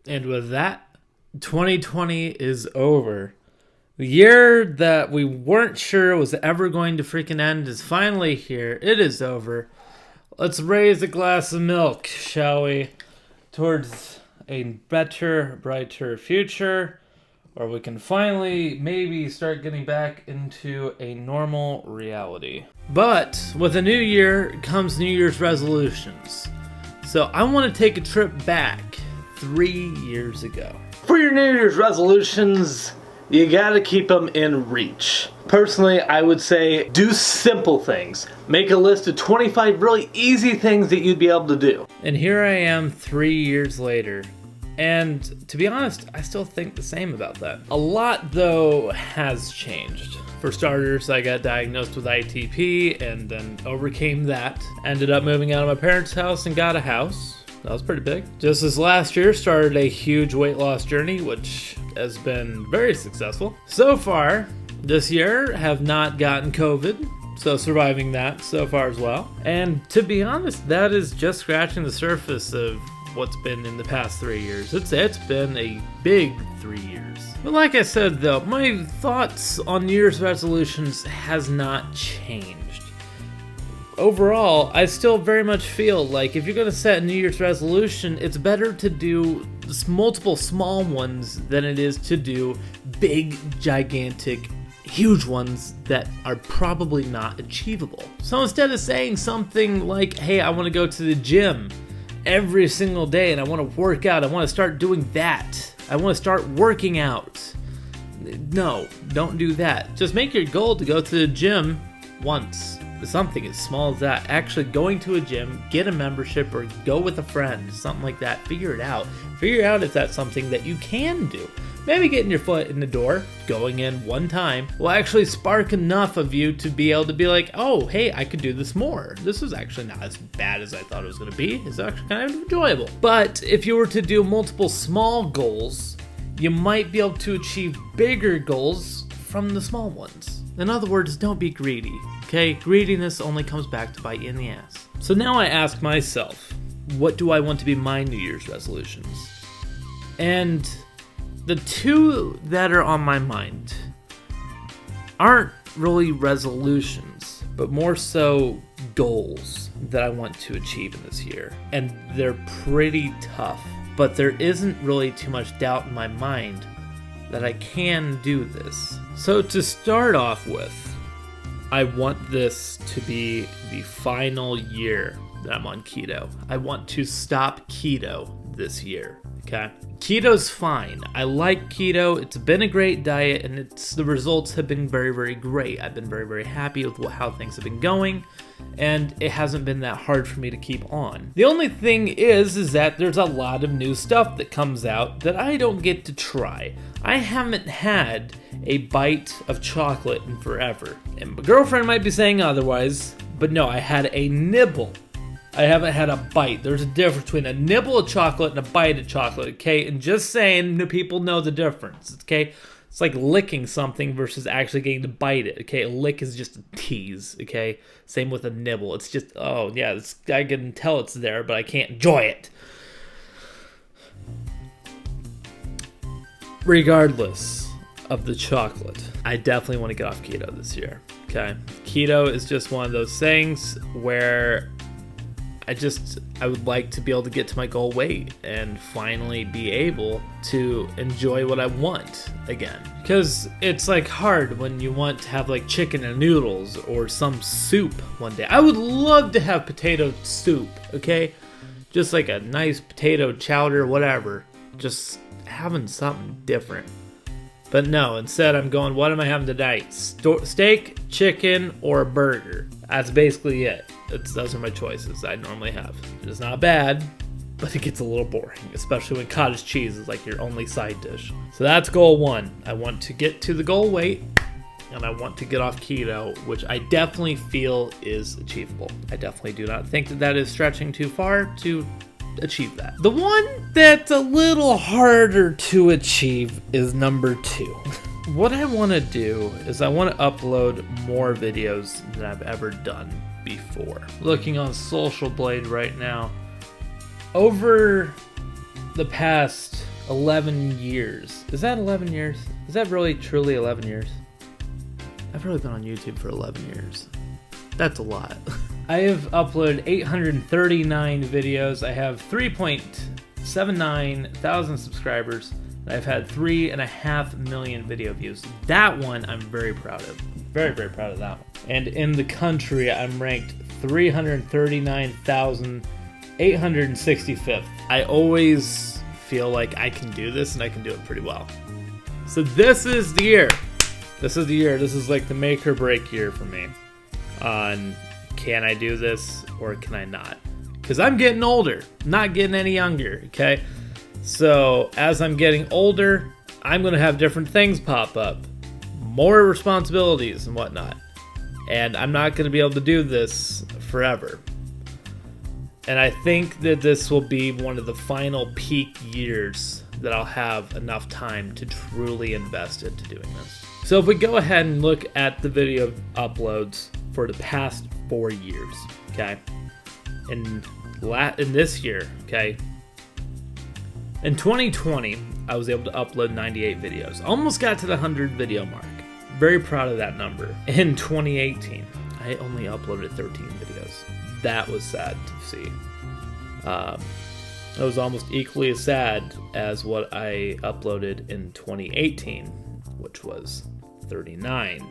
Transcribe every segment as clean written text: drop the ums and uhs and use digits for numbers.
And with that, 2020 is over. The year that we weren't sure was ever going to freaking end is finally here. It is over. Let's raise a glass of milk, shall we? Towards a better, brighter future. Or we can finally maybe start getting back into a normal reality. But with a new year comes New Year's resolutions. So I want to take a trip back 3 years ago. For your New Year's resolutions, you gotta keep them in reach. Personally, I would say do simple things. Make a list of 25 really easy things that you'd be able to do. And here I am 3 years later. And to be honest, I still think the same about that. A lot, though, has changed. For starters, I got diagnosed with ITP and then overcame that. Ended up moving out of my parents' house and got a house. That was pretty big. Just this last year, started a huge weight loss journey, which has been very successful. So far, this year, have not gotten COVID. So surviving that so far as well. And to be honest, that is just scratching the surface of what's been in the past 3 years. It's been a big 3 years. But like I said though, my thoughts on New Year's resolutions has not changed. Overall, I still very much feel like if you're going to set a New Year's resolution, it's better to do multiple small ones than it is to do big, gigantic, huge ones that are probably not achievable. So instead of saying something like, hey, I want to go to the gym every single day and I want to work out, I want to start doing that, I want to start working out. No, don't do that. Just make your goal to go to the gym once. Something as small as that. Actually going to a gym, get a membership, or go with a friend, something like that. Figure it out. Figure out if that's something that you can do. Maybe getting your foot in the door, going in one time, will actually spark enough of you to be able to be like, oh, hey, I could do this more. This is actually not as bad as I thought it was going to be. It's actually kind of enjoyable. But if you were to do multiple small goals, you might be able to achieve bigger goals from the small ones. In other words, don't be greedy, okay? Greediness only comes back to bite you in the ass. So now I ask myself, what do I want to be my New Year's resolutions? And the two that are on my mind aren't really resolutions, but more so goals that I want to achieve in this year. And they're pretty tough, but there isn't really too much doubt in my mind that I can do this. So to start off with, I want this to be the final year that I'm on keto. I want to stop keto this year, okay? Keto's fine. I like keto. It's been a great diet, and the results have been very, very great. I've been very, very happy with how things have been going, and it hasn't been that hard for me to keep on. The only thing is that there's a lot of new stuff that comes out that I don't get to try. I haven't had a bite of chocolate in forever, and my girlfriend might be saying otherwise, but no, I had a nibble. I haven't had a bite. There's a difference between a nibble of chocolate and a bite of chocolate, okay? And just saying, people know the difference, okay? It's like licking something versus actually getting to bite it, okay? A lick is just a tease, okay? Same with a nibble. It's just, oh, yeah, I can tell it's there, but I can't enjoy it. Regardless of the chocolate, I definitely want to get off keto this year, okay? Keto is just one of those things where I would like to be able to get to my goal weight and finally be able to enjoy what I want again. Because it's like hard when you want to have like chicken and noodles or some soup one day. I would love to have potato soup, okay? Just like a nice potato chowder, whatever. Just having something different. But no, instead I'm going, what am I having tonight? Steak, chicken, or a burger. That's basically it. Those are my choices I normally have. It's not bad, but it gets a little boring, especially when cottage cheese is like your only side dish. So that's goal one. I want to get to the goal weight, and I want to get off keto, which I definitely feel is achievable. I definitely do not think that is stretching too far to achieve that. The one that's a little harder to achieve is number 2. What I want to do is I want to upload more videos than I've ever done before. Looking on Social Blade right now, over the past 11 years. Is that 11 years? Is that really truly 11 years? I've really been on YouTube for 11 years. That's a lot. I have uploaded 839 videos. I have 3.79 thousand subscribers. I've had 3.5 million video views. That one I'm very proud of. Very, very proud of that one. And in the country, I'm ranked 339,865th. I always feel like I can do this, and I can do it pretty well. So this is the year. This is the year. This is like the make or break year for me on can I do this or can I not? Because I'm getting older, not getting any younger, okay? So as I'm getting older, I'm going to have different things pop up, more responsibilities and whatnot. And I'm not going to be able to do this forever. And I think that this will be one of the final peak years that I'll have enough time to truly invest into doing this. So if we go ahead and look at the video uploads for the past 4 years, okay? In this year, okay? In 2020, I was able to upload 98 videos. Almost got to the 100 video mark. Very proud of that number. In 2018, I only uploaded 13 videos. That was sad to see. It was almost equally as sad as what I uploaded in 2018, which was 39.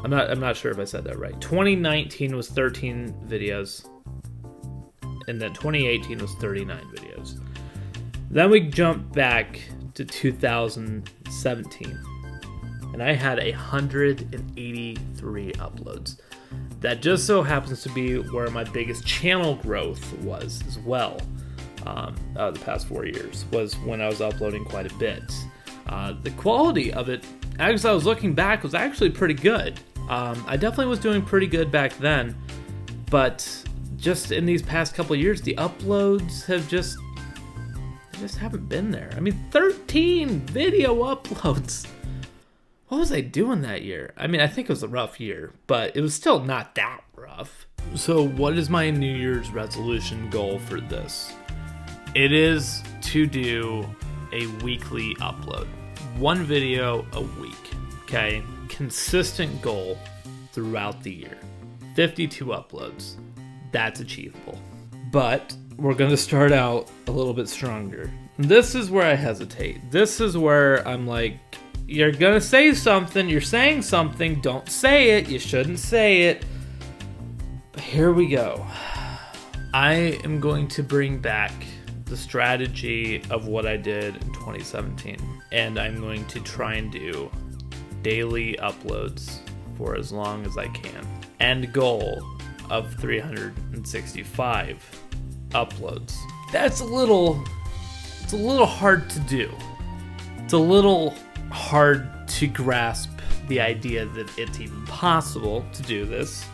I'm not sure if I said that right. 2019 was 13 videos, and then 2018 was 39 videos. Then we jump back to 2017, and I had 183 uploads. That just so happens to be where my biggest channel growth was as well. The past 4 years was when I was uploading quite a bit. The quality of it, as I was looking back, was actually pretty good. I definitely was doing pretty good back then, but just in these past couple of years, the uploads have just haven't been there. I mean, 13 video uploads. What was I doing that year? I mean, I think it was a rough year, but it was still not that rough. So what is my New Year's resolution goal for this? It is to do a weekly upload. 1 video a week, okay? Consistent goal throughout the year. 52 uploads. That's achievable. But we're going to start out a little bit stronger. This is where I hesitate. This is where I'm like, you're going to say something, you're saying something, don't say it, you shouldn't say it. But here we go. I am going to bring back the strategy of what I did in 2017. And I'm going to try and do daily uploads for as long as I can. End goal of 365 uploads. That's a little hard to do. It's a little hard to grasp the idea that it's even possible to do this.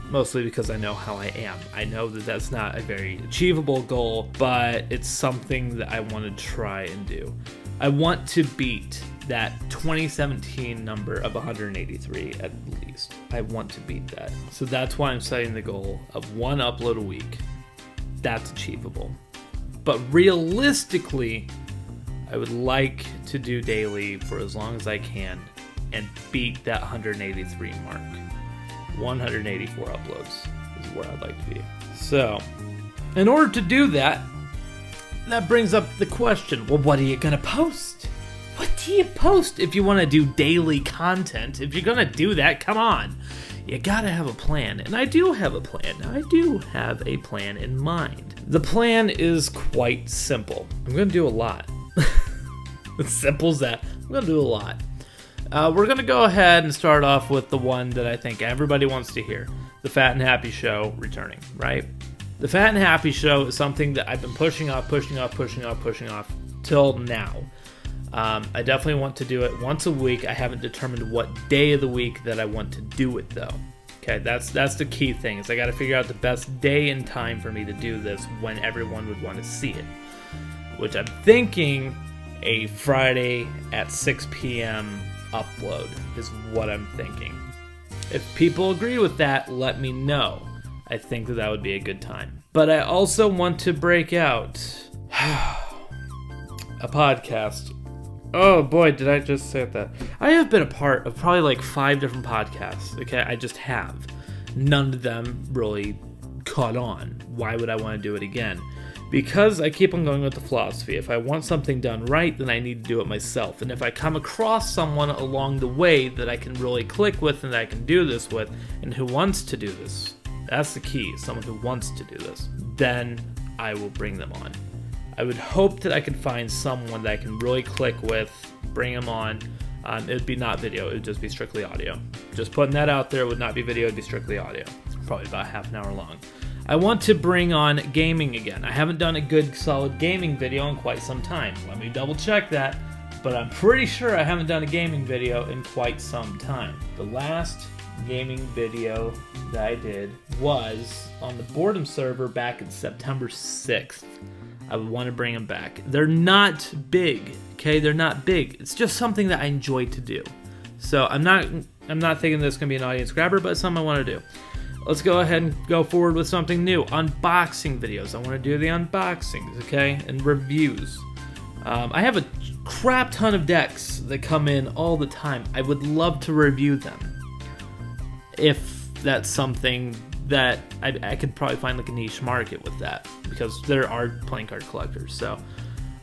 Mostly because I know how I am. I know that that's not a very achievable goal, but it's something that I want to try and do. I want to beat that 2017 number of 183 at least. I want to beat that. So that's why I'm setting the goal of 1 upload a week. That's achievable. But realistically, I would like to do daily for as long as I can and beat that 183 mark. 184 uploads is where I'd like to be. So, in order to do that, that brings up the question, well, what are you gonna post? What do you post if you want to do daily content? If you're gonna do that, come on. You gotta have a plan, and I do have a plan. I do have a plan in mind. The plan is quite simple. I'm gonna do a lot. As simple as that. I'm gonna do a lot. We're gonna go ahead and start off with the one that I think everybody wants to hear. The Fat and Happy Show returning, right? The Fat and Happy Show is something that I've been pushing off till now. I definitely want to do it once a week. I haven't determined what day of the week that I want to do it though. Okay, that's the key thing, is I gotta figure out the best day and time for me to do this when everyone would want to see it. Which I'm thinking a Friday at 6 p.m. upload is what I'm thinking. If people agree with that, let me know. I think that would be a good time. But I also want to break out a podcast. Oh boy, did I just say that. I have been a part of probably like 5 different podcasts, okay? I just have. None of them really caught on. Why would I want to do it again? Because I keep on going with the philosophy. If I want something done right, then I need to do it myself. And if I come across someone along the way that I can really click with and that I can do this with, and who wants to do this, that's the key, someone who wants to do this, then I will bring them on. I would hope that I could find someone that I can really click with, bring them on. It would be not video, it would just be strictly audio. Just putting that out there, it would not be video, it would be strictly audio. Probably about half an hour long. I want to bring on gaming again. I haven't done a good solid gaming video in quite some time. Let me double check that, but I'm pretty sure I haven't done a gaming video in quite some time. The last gaming video that I did was on the Boredom server back in September 6th. I would want to bring them back. They're not big, okay? They're not big. It's just something that I enjoy to do. So I'm not thinking this is going to be an audience grabber, but it's something I want to do. Let's go ahead and go forward with something new. Unboxing videos. I want to do the unboxings, okay? And reviews. I have a crap ton of decks that come in all the time. I would love to review them. If that's something that I could probably find like a niche market with that. Because there are playing card collectors, so.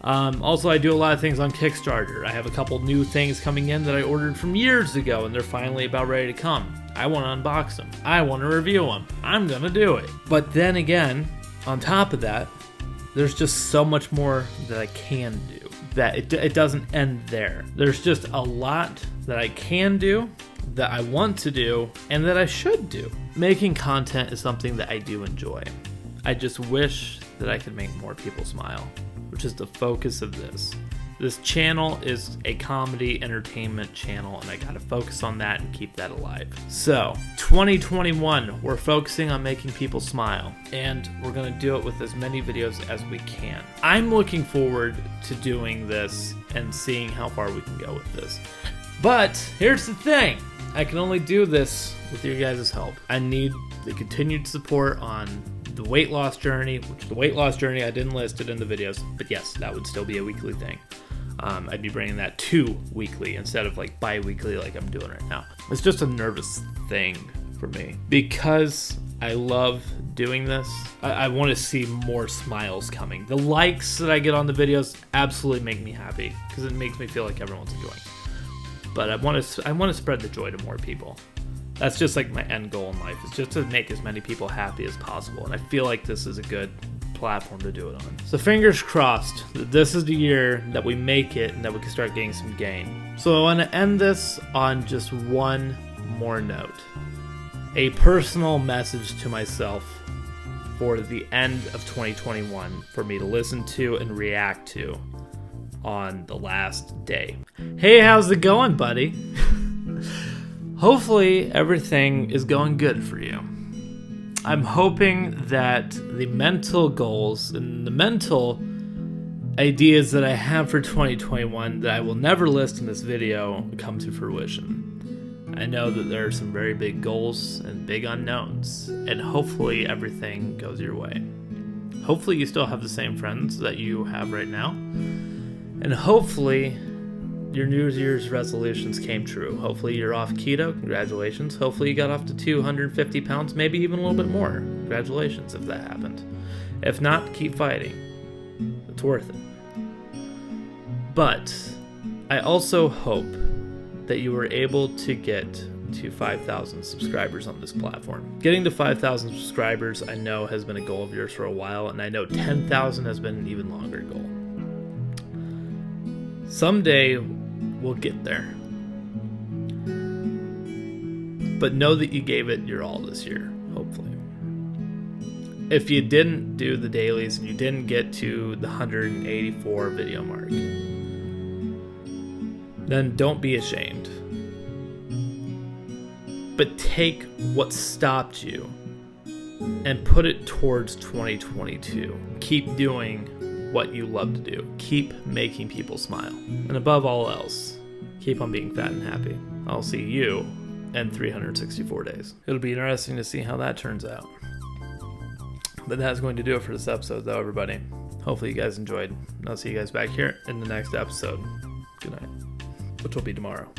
Also, I do a lot of things on Kickstarter. I have a couple new things coming in that I ordered from years ago, and they're finally about ready to come. I want to unbox them. I want to review them. I'm going to do it. But then again, on top of that, there's just so much more that I can do. That it doesn't end there. There's just a lot that I can do, that I want to do, and that I should do. Making content is something that I do enjoy. I just wish that I could make more people smile, which is the focus of this. This channel is a comedy entertainment channel, and I gotta focus on that and keep that alive. So, 2021, we're focusing on making people smile, and we're gonna do it with as many videos as we can. I'm looking forward to doing this and seeing how far we can go with this. But, here's the thing. I can only do this with your guys' help. I need the continued support on the weight loss journey, which the weight loss journey I didn't list it in the videos, but yes, that would still be a weekly thing. I'd be bringing that to weekly instead of like bi-weekly like I'm doing right now. It's just a nervous thing for me because I love doing this. I want to see more smiles coming. The likes that I get on the videos absolutely make me happy because it makes me feel like everyone's enjoying. But I want to spread the joy to more people. That's just like my end goal in life, is just to make as many people happy as possible. And I feel like this is a good platform to do it on. So fingers crossed that this is the year that we make it and that we can start getting some gain. So I want to end this on just one more note. A personal message to myself for the end of 2021 for me to listen to and react to on the last day. Hey, how's it going, buddy? Hopefully everything is going good for you. I'm hoping that the mental goals and the mental ideas that I have for 2021 that I will never list in this video come to fruition. I know that there are some very big goals and big unknowns, and hopefully everything goes your way. Hopefully you still have the same friends that you have right now, and hopefully your New Year's resolutions came true. Hopefully you're off keto. Congratulations. Hopefully you got off to 250 pounds, maybe even a little bit more. Congratulations if that happened. If not, keep fighting. It's worth it. But I also hope that you were able to get to 5,000 subscribers on this platform. Getting to 5,000 subscribers I know has been a goal of yours for a while, and I know 10,000 has been an even longer goal. Someday we'll get there. But know that you gave it your all this year, hopefully. If you didn't do the dailies and you didn't get to the 184 video mark, then don't be ashamed. But take what stopped you and put it towards 2022. Keep doing what you love to do. Keep making people smile. And above all else, keep on being fat and happy. I'll see you in 364 days. It'll be interesting to see how that turns out. But that's going to do it for this episode, though, everybody. Hopefully you guys enjoyed. I'll see you guys back here in the next episode. Good night. Which will be tomorrow.